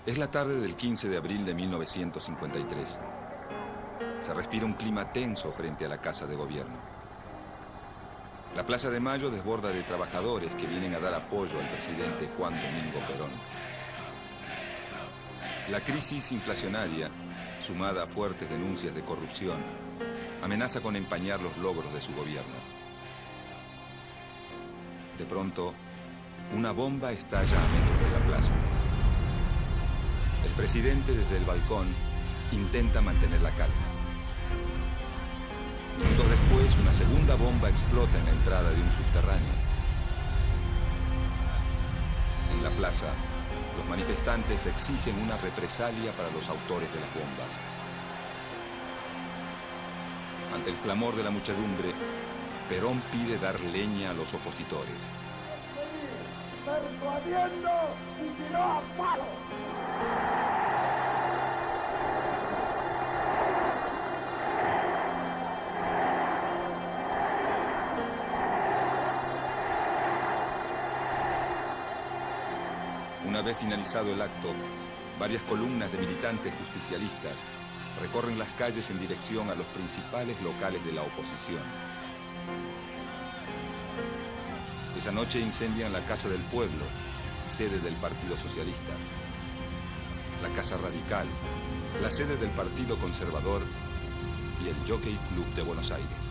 Es la tarde del 15 de abril de 1953. Se respira un clima tenso frente a la Casa de Gobierno. La Plaza de Mayo desborda de trabajadores que vienen a dar apoyo al presidente Juan Domingo Perón. La crisis inflacionaria, sumada a fuertes denuncias de corrupción, amenaza con empañar los logros de su gobierno. De pronto, una bomba estalla a metros de la plaza. El presidente, desde el balcón, intenta mantener la calma. Minutos después, una segunda bomba explota en la entrada de un subterráneo. En la plaza, los manifestantes exigen una represalia para los autores de las bombas. Ante el clamor de la muchedumbre, Perón pide dar leña a los opositores. ¡Persuadiendo y si no a palo! Una vez finalizado el acto, varias columnas de militantes justicialistas recorren las calles en dirección a los principales locales de la oposición. Esa noche incendian la Casa del Pueblo, sede del Partido Socialista, la Casa Radical, la sede del Partido Conservador y el Jockey Club de Buenos Aires.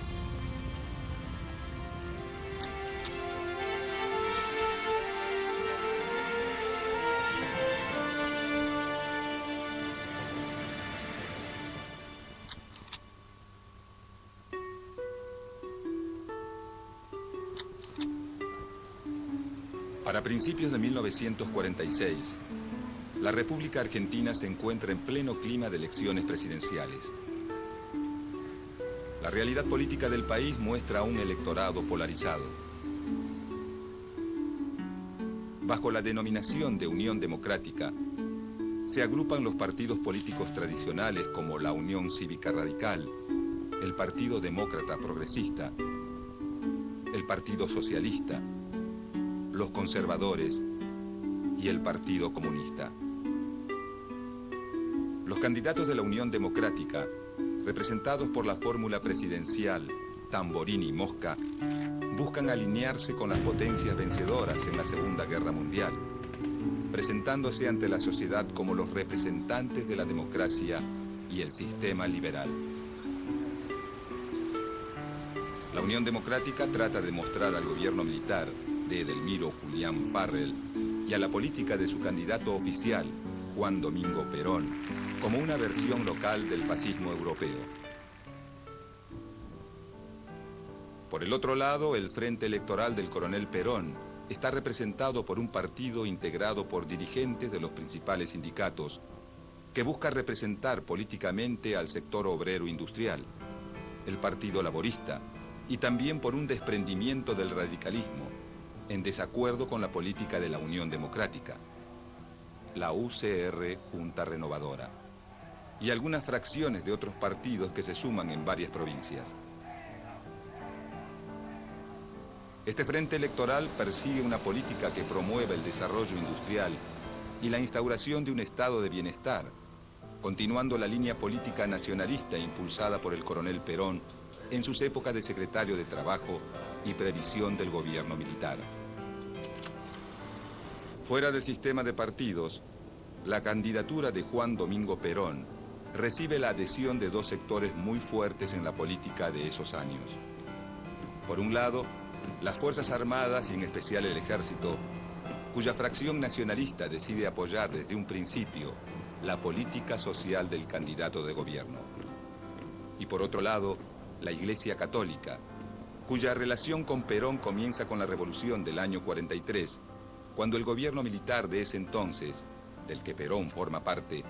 Para principios de 1946, la República Argentina se encuentra en pleno clima de elecciones presidenciales. La realidad política del país muestra un electorado polarizado. Bajo la denominación de Unión Democrática, se agrupan los partidos políticos tradicionales como la Unión Cívica Radical, el Partido Demócrata Progresista, el Partido Socialista, los conservadores y el Partido Comunista. Los candidatos de la Unión Democrática, representados por la fórmula presidencial Tamborini y Mosca, buscan alinearse con las potencias vencedoras en la Segunda Guerra Mundial, presentándose ante la sociedad como los representantes de la democracia y el sistema liberal. La Unión Democrática trata de mostrar al gobierno militar de Edelmiro Julián Parrell y a la política de su candidato oficial, Juan Domingo Perón, como una versión local del fascismo europeo. Por el otro lado, el Frente Electoral del Coronel Perón está representado por un partido integrado por dirigentes de los principales sindicatos que busca representar políticamente al sector obrero industrial, el Partido Laborista, y también por un desprendimiento del radicalismo, en desacuerdo con la política de la Unión Democrática, la UCR Junta Renovadora, y algunas fracciones de otros partidos que se suman en varias provincias. Este frente electoral persigue una política que promueva el desarrollo industrial y la instauración de un estado de bienestar, continuando la línea política nacionalista impulsada por el coronel Perón en sus épocas de secretario de Trabajo y Previsión del gobierno militar. Fuera del sistema de partidos, la candidatura de Juan Domingo Perón recibe la adhesión de dos sectores muy fuertes en la política de esos años. Por un lado, las Fuerzas Armadas y en especial el Ejército, cuya fracción nacionalista decide apoyar desde un principio la política social del candidato de gobierno. Y por otro lado, la Iglesia Católica, cuya relación con Perón comienza con la revolución del año 43, cuando el gobierno militar de ese entonces, del que Perón forma parte,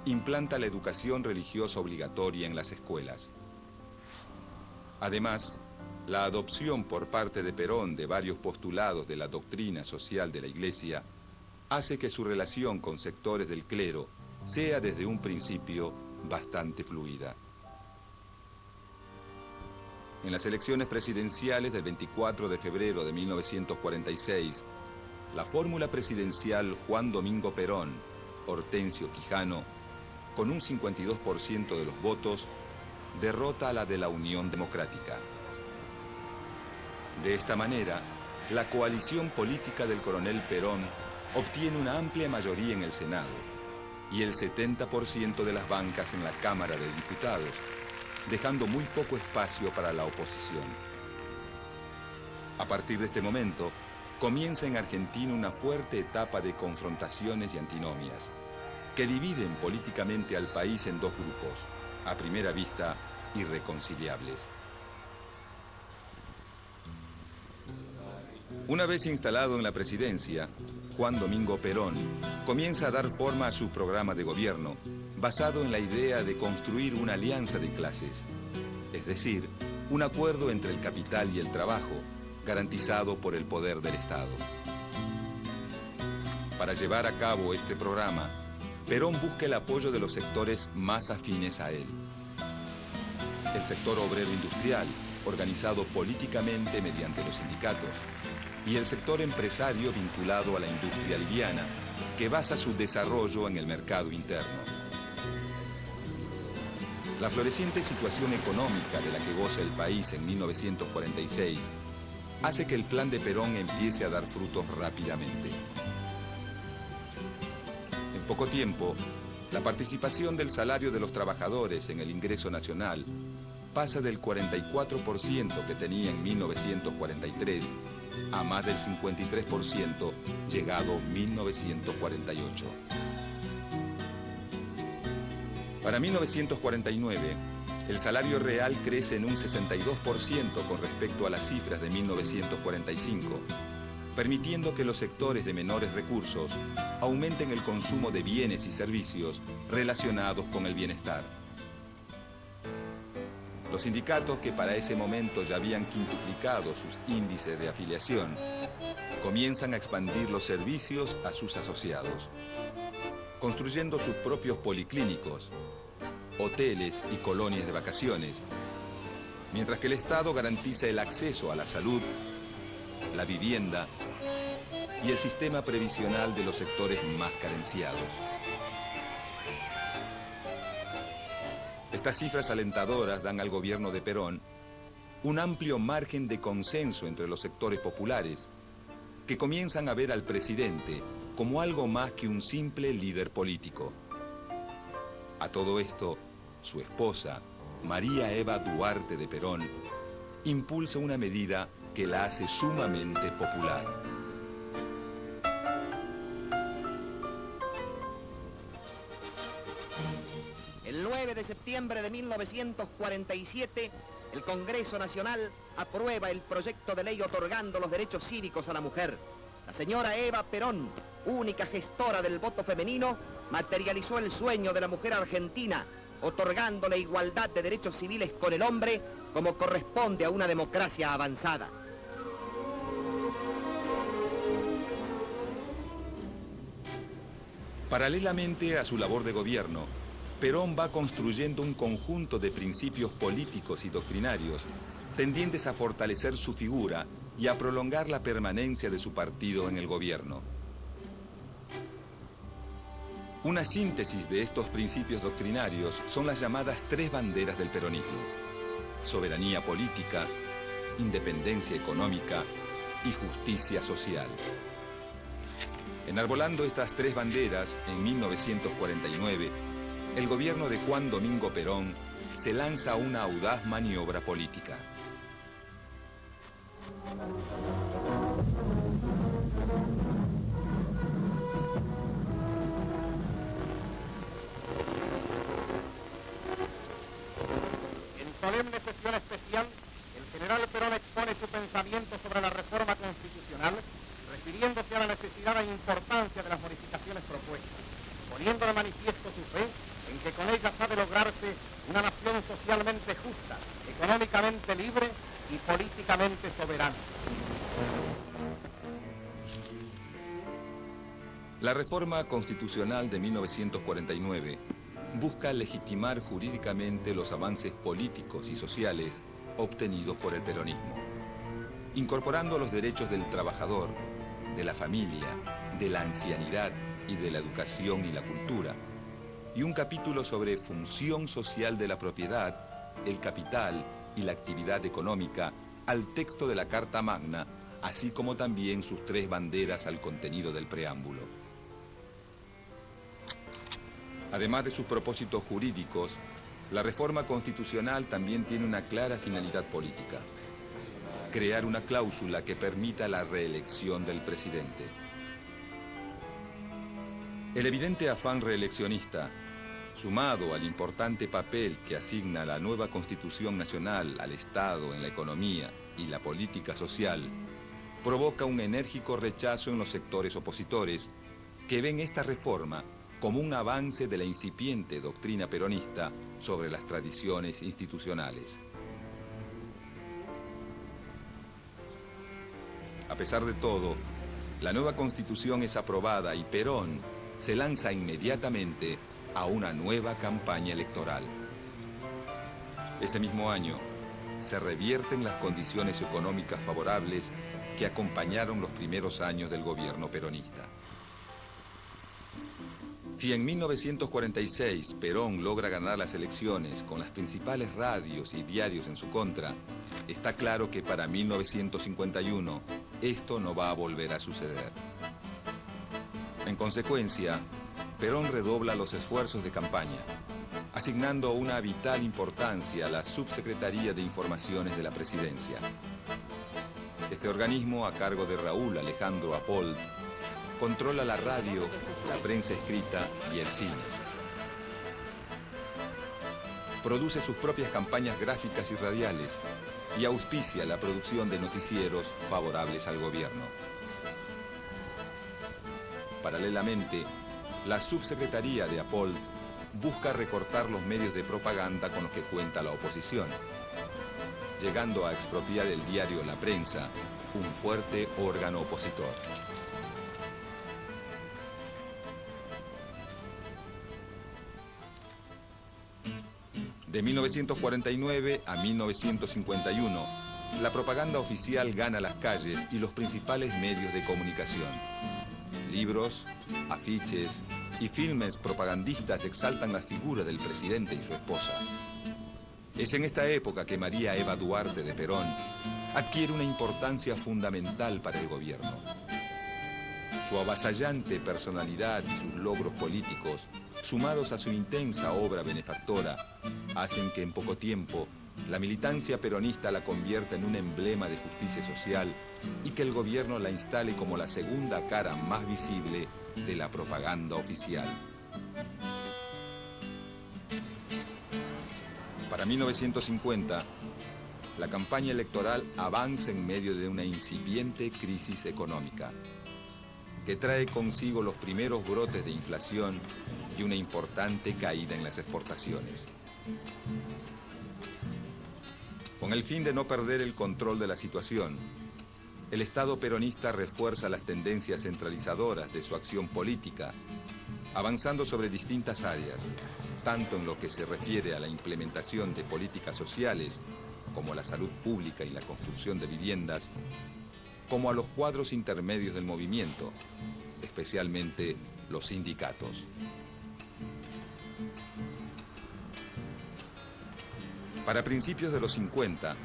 implanta la educación religiosa obligatoria en las escuelas. Además, la adopción por parte de Perón de varios postulados de la doctrina social de la Iglesia hace que su relación con sectores del clero sea desde un principio bastante fluida. En las elecciones presidenciales del 24 de febrero de 1946, la fórmula presidencial Juan Domingo Perón Hortensio Quijano, con un 52% de los votos, derrota a la de la Unión Democrática. De esta manera, la coalición política del coronel Perón obtiene una amplia mayoría en el Senado y el 70% de las bancas en la Cámara de Diputados, dejando muy poco espacio para la oposición. A partir de este momento, comienza en Argentina una fuerte etapa de confrontaciones y antinomias, que dividen políticamente al país en dos grupos, a primera vista irreconciliables. Una vez instalado en la presidencia, Juan Domingo Perón comienza a dar forma a su programa de gobierno, basado en la idea de construir una alianza de clases, es decir, un acuerdo entre el capital y el trabajo, garantizado por el poder del Estado. Para llevar a cabo este programa, Perón busca el apoyo de los sectores más afines a él. El sector obrero industrial, organizado políticamente mediante los sindicatos, y el sector empresario vinculado a la industria liviana, que basa su desarrollo en el mercado interno. La floreciente situación económica de la que goza el país en 1946 hace que el plan de Perón empiece a dar frutos rápidamente. En poco tiempo, la participación del salario de los trabajadores en el ingreso nacional pasa del 44% que tenía en 1943 a más del 53% llegado 1948. Para 1949, el salario real crece en un 62% con respecto a las cifras de 1945, permitiendo que los sectores de menores recursos aumenten el consumo de bienes y servicios relacionados con el bienestar. Los sindicatos, que para ese momento ya habían quintuplicado sus índices de afiliación, comienzan a expandir los servicios a sus asociados, construyendo sus propios policlínicos, hoteles y colonias de vacaciones, mientras que el Estado garantiza el acceso a la salud, la vivienda y el sistema previsional de los sectores más carenciados. Estas cifras alentadoras dan al gobierno de Perón un amplio margen de consenso entre los sectores populares, que comienzan a ver al presidente como algo más que un simple líder político. A todo esto, su esposa, María Eva Duarte de Perón, impulsa una medida que la hace sumamente popular. El 9 de septiembre de 1947, el Congreso Nacional aprueba el proyecto de ley otorgando los derechos cívicos a la mujer. La señora Eva Perón, única gestora del voto femenino, materializó el sueño de la mujer argentina, otorgándole igualdad de derechos civiles con el hombre, como corresponde a una democracia avanzada. Paralelamente a su labor de gobierno, Perón va construyendo un conjunto de principios políticos y doctrinarios tendientes a fortalecer su figura y a prolongar la permanencia de su partido en el gobierno. Una síntesis de estos principios doctrinarios son las llamadas tres banderas del peronismo: soberanía política, independencia económica y justicia social. Enarbolando estas tres banderas, en 1949, el gobierno de Juan Domingo Perón se lanza a una audaz maniobra política. En solemne sesión especial, el general Perón expone su pensamiento sobre la reforma constitucional, refiriéndose a la necesidad e importancia de las modificaciones propuestas, poniendo de manifiesto su fe en que con ellas ha de lograrse una nación socialmente justa, económicamente libre y políticamente soberana. La reforma constitucional de 1949 busca legitimar jurídicamente los avances políticos y sociales obtenidos por el peronismo, incorporando los derechos del trabajador, de la familia, de la ancianidad y de la educación y la cultura, y un capítulo sobre función social de la propiedad, el capital y la actividad económica al texto de la Carta Magna, así como también sus 3 banderas al contenido del preámbulo. Además de sus propósitos jurídicos, la reforma constitucional también tiene una clara finalidad política: crear una cláusula que permita la reelección del presidente. El evidente afán reeleccionista, sumado al importante papel que asigna la nueva Constitución Nacional al Estado en la economía y la política social, provoca un enérgico rechazo en los sectores opositores que ven esta reforma como un avance de la incipiente doctrina peronista sobre las tradiciones institucionales. A pesar de todo, la nueva Constitución es aprobada y Perón se lanza inmediatamente a una nueva campaña electoral. Ese mismo año, se revierten las condiciones económicas favorables que acompañaron los primeros años del gobierno peronista. Si en 1946 Perón logra ganar las elecciones con las principales radios y diarios en su contra, está claro que para 1951 esto no va a volver a suceder. En consecuencia, Perón redobla los esfuerzos de campaña, asignando una vital importancia a la Subsecretaría de Informaciones de la Presidencia. Este organismo, a cargo de Raúl Alejandro Apold, controla la radio, la prensa escrita y el cine. Produce sus propias campañas gráficas y radiales y auspicia la producción de noticieros favorables al gobierno. Paralelamente, la Subsecretaría de Apold busca recortar los medios de propaganda con los que cuenta la oposición, llegando a expropiar el diario La Prensa, un fuerte órgano opositor. De 1949 a 1951, la propaganda oficial gana las calles y los principales medios de comunicación. Libros, afiches y filmes propagandistas exaltan la figura del presidente y su esposa. Es en esta época que María Eva Duarte de Perón adquiere una importancia fundamental para el gobierno. Su avasallante personalidad y sus logros políticos, sumados a su intensa obra benefactora, hacen que en poco tiempo la militancia peronista la convierta en un emblema de justicia social y que el gobierno la instale como la segunda cara más visible de la propaganda oficial. Para 1950, la campaña electoral avanza en medio de una incipiente crisis económica, que trae consigo los primeros brotes de inflación y una importante caída en las exportaciones. Con el fin de no perder el control de la situación, el Estado peronista refuerza las tendencias centralizadoras de su acción política, avanzando sobre distintas áreas, tanto en lo que se refiere a la implementación de políticas sociales, como la salud pública y la construcción de viviendas, como a los cuadros intermedios del movimiento, especialmente los sindicatos. Para principios de los 50,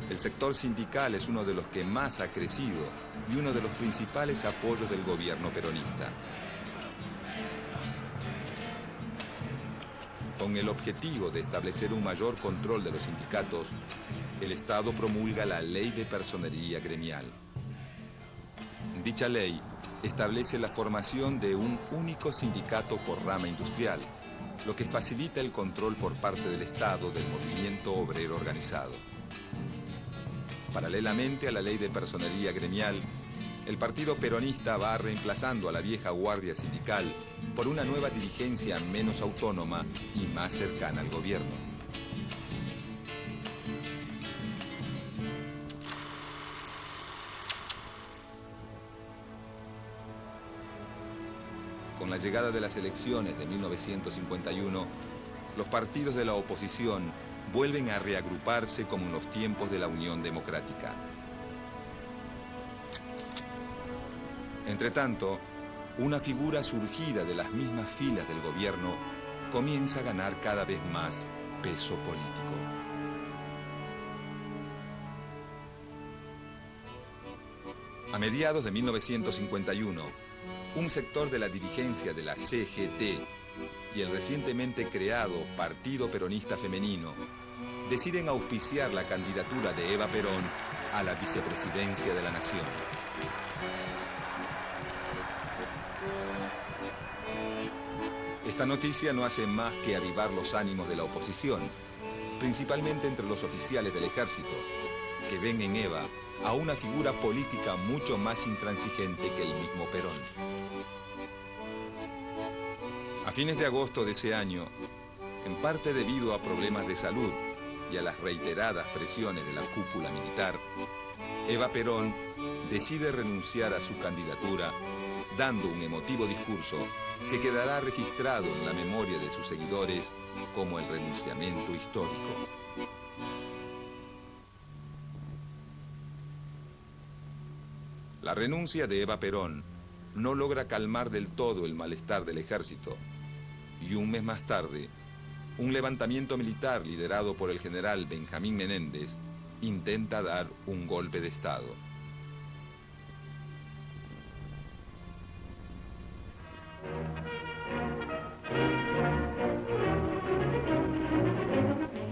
el sector sindical es uno de los que más ha crecido y uno de los principales apoyos del gobierno peronista. Con el objetivo de establecer un mayor control de los sindicatos, el Estado promulga la Ley de Personería Gremial. Dicha ley establece la formación de un único sindicato por rama industrial, lo que facilita el control por parte del Estado del movimiento obrero organizado. Paralelamente a la Ley de Personería Gremial, el Partido Peronista va reemplazando a la vieja guardia sindical por una nueva dirigencia menos autónoma y más cercana al gobierno. Con la llegada de las elecciones de 1951, los partidos de la oposición vuelven a reagruparse como en los tiempos de la Unión Democrática. Entretanto, una figura surgida de las mismas filas del gobierno comienza a ganar cada vez más peso político. A mediados de 1951, un sector de la dirigencia de la CGT y el recientemente creado Partido Peronista Femenino deciden auspiciar la candidatura de Eva Perón a la vicepresidencia de la Nación. Esta noticia no hace más que avivar los ánimos de la oposición, principalmente entre los oficiales del ejército, que ven en Eva a una figura política mucho más intransigente que el mismo Perón. A fines de agosto de ese año, en parte debido a problemas de salud y a las reiteradas presiones de la cúpula militar, Eva Perón decide renunciar a su candidatura, dando un emotivo discurso que quedará registrado en la memoria de sus seguidores como el renunciamiento histórico. La renuncia de Eva Perón no logra calmar del todo el malestar del ejército, y un mes más tarde, un levantamiento militar liderado por el general Benjamín Menéndez intenta dar un golpe de Estado.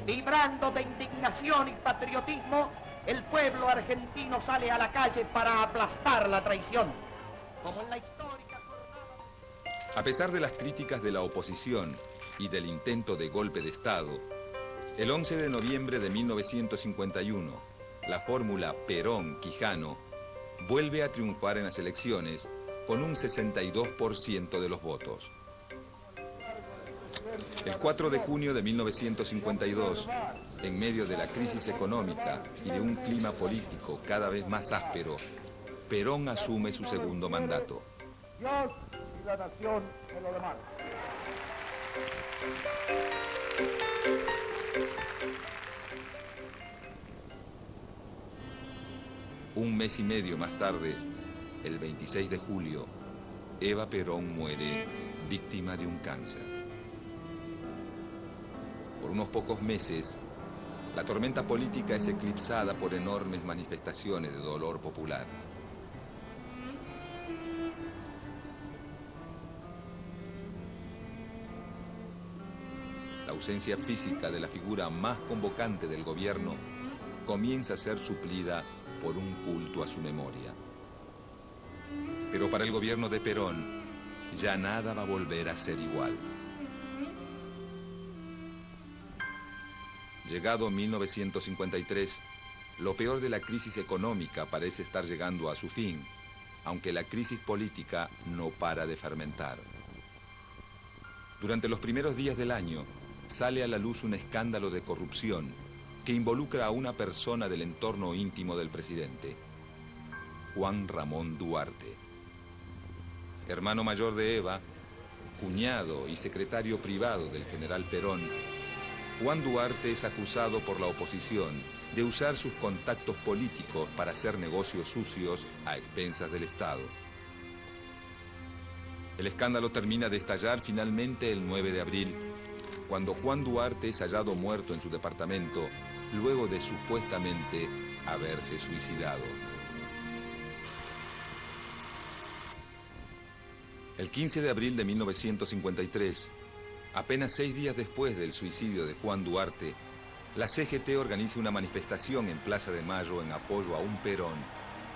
Vibrando de indignación y patriotismo, el pueblo argentino sale a la calle para aplastar la traición. Como en la histórica jornada... A pesar de las críticas de la oposición y del intento de golpe de Estado, el 11 de noviembre de 1951, la fórmula Perón-Quijano vuelve a triunfar en las elecciones con un 62% de los votos. El 4 de junio de 1952, en medio de la crisis económica y de un clima político cada vez más áspero, Perón asume su segundo mandato. Dios y la nación en lo demás. Un mes y medio más tarde, el 26 de julio, Eva Perón muere víctima de un cáncer. Por unos pocos meses, la tormenta política es eclipsada por enormes manifestaciones de dolor popular. La ausencia física de la figura más convocante del gobierno comienza a ser suplida por un culto a su memoria. Pero para el gobierno de Perón, ya nada va a volver a ser igual. Llegado 1953, lo peor de la crisis económica parece estar llegando a su fin, aunque la crisis política no para de fermentar. Durante los primeros días del año, sale a la luz un escándalo de corrupción que involucra a una persona del entorno íntimo del presidente, Juan Ramón Duarte. Hermano mayor de Eva, cuñado y secretario privado del general Perón, Juan Duarte es acusado por la oposición de usar sus contactos políticos para hacer negocios sucios a expensas del Estado. El escándalo termina de estallar finalmente el 9 de abril, cuando Juan Duarte es hallado muerto en su departamento, luego de supuestamente haberse suicidado. El 15 de abril de 1953, apenas 6 días después del suicidio de Juan Duarte, la CGT organiza una manifestación en Plaza de Mayo en apoyo a un Perón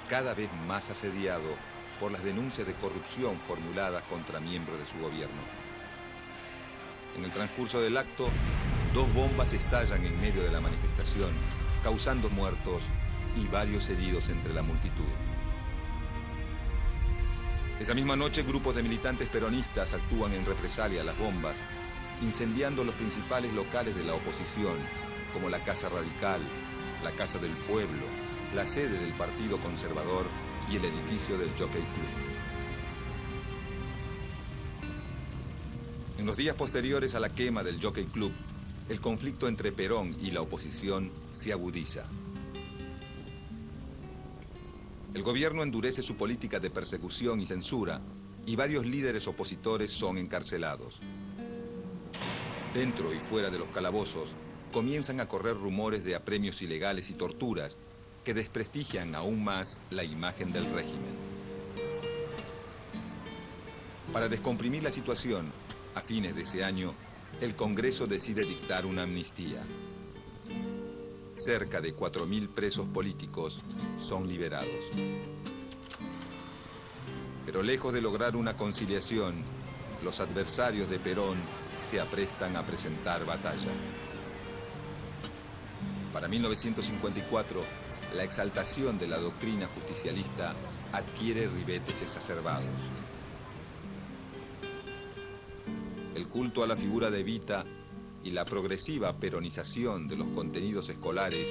cada vez más asediado por las denuncias de corrupción formuladas contra miembros de su gobierno. En el transcurso del acto, 2 bombas estallan en medio de la manifestación, causando muertos y varios heridos entre la multitud. Esa misma noche, grupos de militantes peronistas actúan en represalia a las bombas, incendiando los principales locales de la oposición, como la Casa Radical, la Casa del Pueblo, la sede del Partido Conservador y el edificio del Jockey Club. En los días posteriores a la quema del Jockey Club, el conflicto entre Perón y la oposición se agudiza. El gobierno endurece su política de persecución y censura y varios líderes opositores son encarcelados. Dentro y fuera de los calabozos comienzan a correr rumores de apremios ilegales y torturas que desprestigian aún más la imagen del régimen. Para descomprimir la situación, a fines de ese año, el Congreso decide dictar una amnistía. Cerca de 4.000 presos políticos son liberados. Pero lejos de lograr una conciliación, los adversarios de Perón se aprestan a presentar batalla. Para 1954, la exaltación de la doctrina justicialista adquiere ribetes exacerbados. El culto a la figura de Evita y la progresiva peronización de los contenidos escolares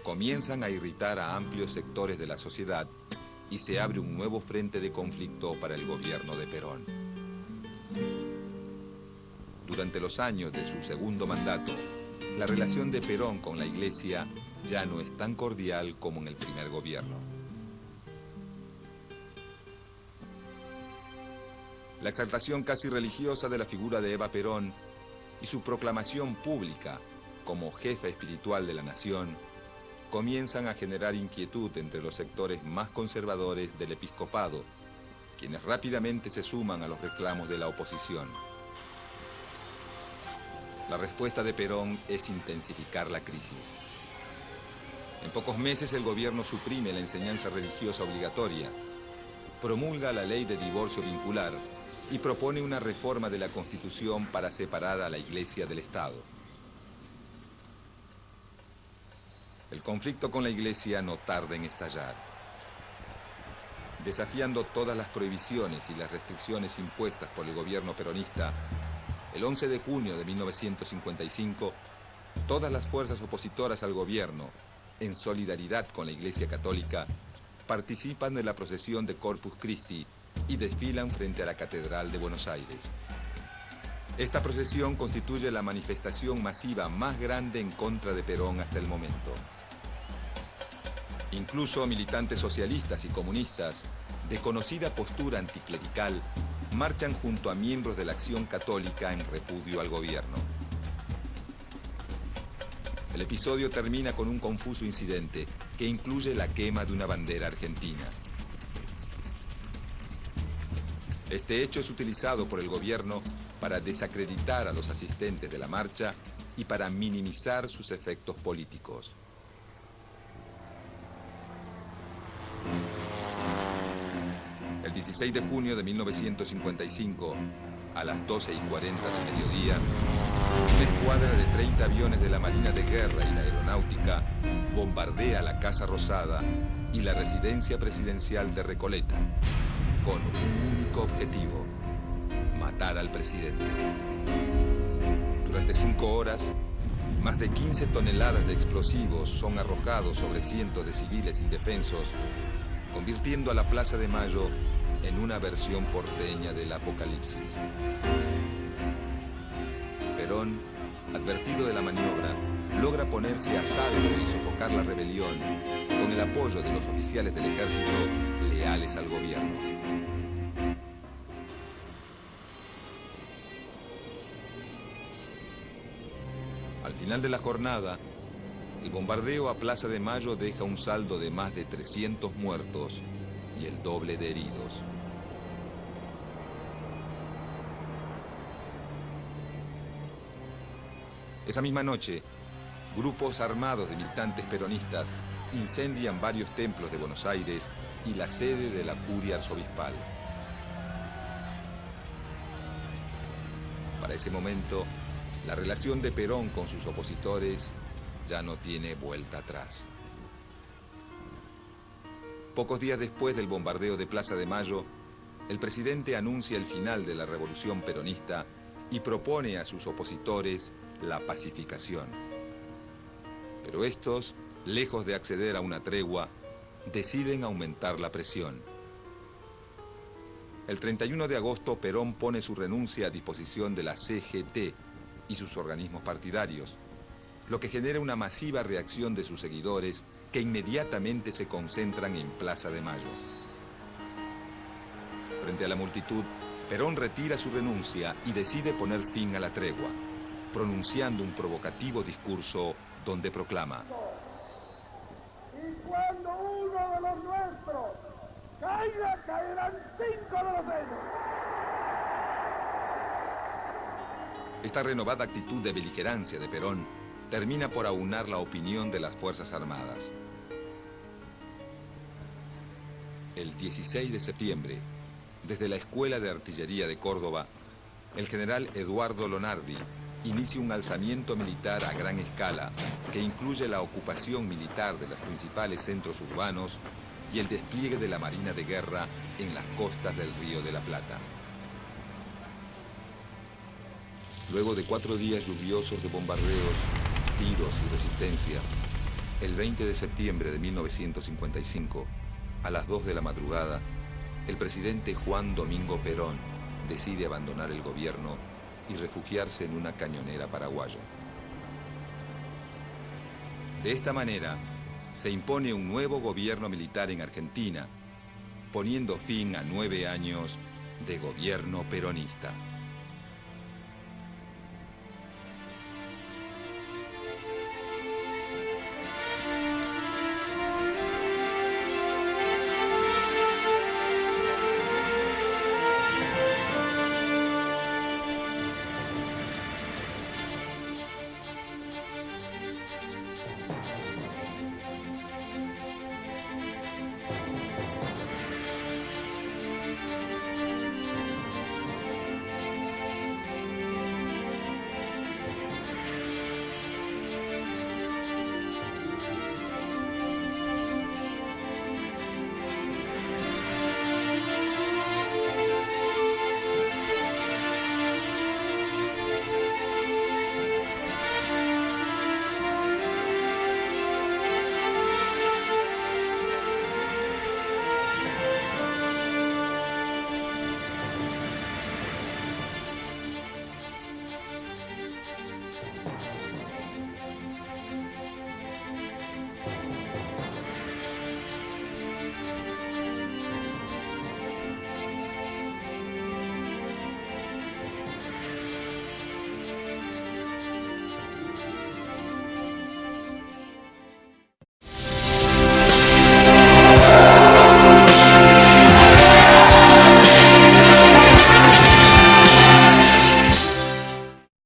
comienzan a irritar a amplios sectores de la sociedad y se abre un nuevo frente de conflicto para el gobierno de Perón. Durante los años de su segundo mandato, la relación de Perón con la Iglesia ya no es tan cordial como en el primer gobierno. La exaltación casi religiosa de la figura de Eva Perón y su proclamación pública como jefa espiritual de la nación comienzan a generar inquietud entre los sectores más conservadores del episcopado, quienes rápidamente se suman a los reclamos de la oposición. La respuesta de Perón es intensificar la crisis. En pocos meses el gobierno suprime la enseñanza religiosa obligatoria, promulga la ley de divorcio vincular y propone una reforma de la Constitución para separar a la Iglesia del Estado. El conflicto con la Iglesia no tarda en estallar. Desafiando todas las prohibiciones y las restricciones impuestas por el gobierno peronista, el 11 de junio de 1955, todas las fuerzas opositoras al gobierno, en solidaridad con la Iglesia Católica, participan de la procesión de Corpus Christi y desfilan frente a la Catedral de Buenos Aires. Esta procesión constituye la manifestación masiva más grande en contra de Perón hasta el momento. Incluso militantes socialistas y comunistas, de conocida postura anticlerical, marchan junto a miembros de la Acción Católica en repudio al gobierno. El episodio termina con un confuso incidente que incluye la quema de una bandera argentina. Este hecho es utilizado por el gobierno para desacreditar a los asistentes de la marcha y para minimizar sus efectos políticos. El 16 de junio de 1955, a las 12:40 del mediodía, una escuadra de 30 aviones de la Marina de Guerra y la Aeronáutica bombardea la Casa Rosada y la residencia presidencial de Recoleta, con un único objetivo: matar al presidente. Durante 5 horas, más de 15 toneladas de explosivos son arrojados sobre cientos de civiles indefensos, convirtiendo a la Plaza de Mayo en una versión porteña del apocalipsis. Perón, advertido de la maniobra, logra ponerse a salvo y sofocar la rebelión con el apoyo de los oficiales del ejército leales al gobierno. Al final de la jornada, el bombardeo a Plaza de Mayo deja un saldo de más de 300 muertos y el doble de heridos. Esa misma noche, grupos armados de militantes peronistas incendian varios templos de Buenos Aires y la sede de la curia arzobispal. Para ese momento, la relación de Perón con sus opositores ya no tiene vuelta atrás. Pocos días después del bombardeo de Plaza de Mayo, el presidente anuncia el final de la revolución peronista y propone a sus opositores la pacificación. Pero estos, lejos de acceder a una tregua, deciden aumentar la presión. El 31 de agosto, Perón pone su renuncia a disposición de la CGT y sus organismos partidarios, lo que genera una masiva reacción de sus seguidores que inmediatamente se concentran en Plaza de Mayo. frente a la multitud, Perón retira su renuncia y decide poner fin a la tregua, pronunciando un provocativo discurso donde proclama: Y cuando uno de los nuestros caiga, caerán 5 de los ellos. Esta renovada actitud de beligerancia de Perón termina por aunar la opinión de las Fuerzas Armadas. El 16 de septiembre, desde la Escuela de Artillería de Córdoba, el general Eduardo Lonardi inicia un alzamiento militar a gran escala que incluye la ocupación militar de los principales centros urbanos y el despliegue de la Marina de Guerra en las costas del Río de la Plata. Luego de 4 días lluviosos de bombardeos, tiros y resistencia, el 20 de septiembre de 1955, a las 2 de la madrugada, el presidente Juan Domingo Perón decide abandonar el gobierno y refugiarse en una cañonera paraguaya. De esta manera, se impone un nuevo gobierno militar en Argentina, poniendo fin a 9 años de gobierno peronista.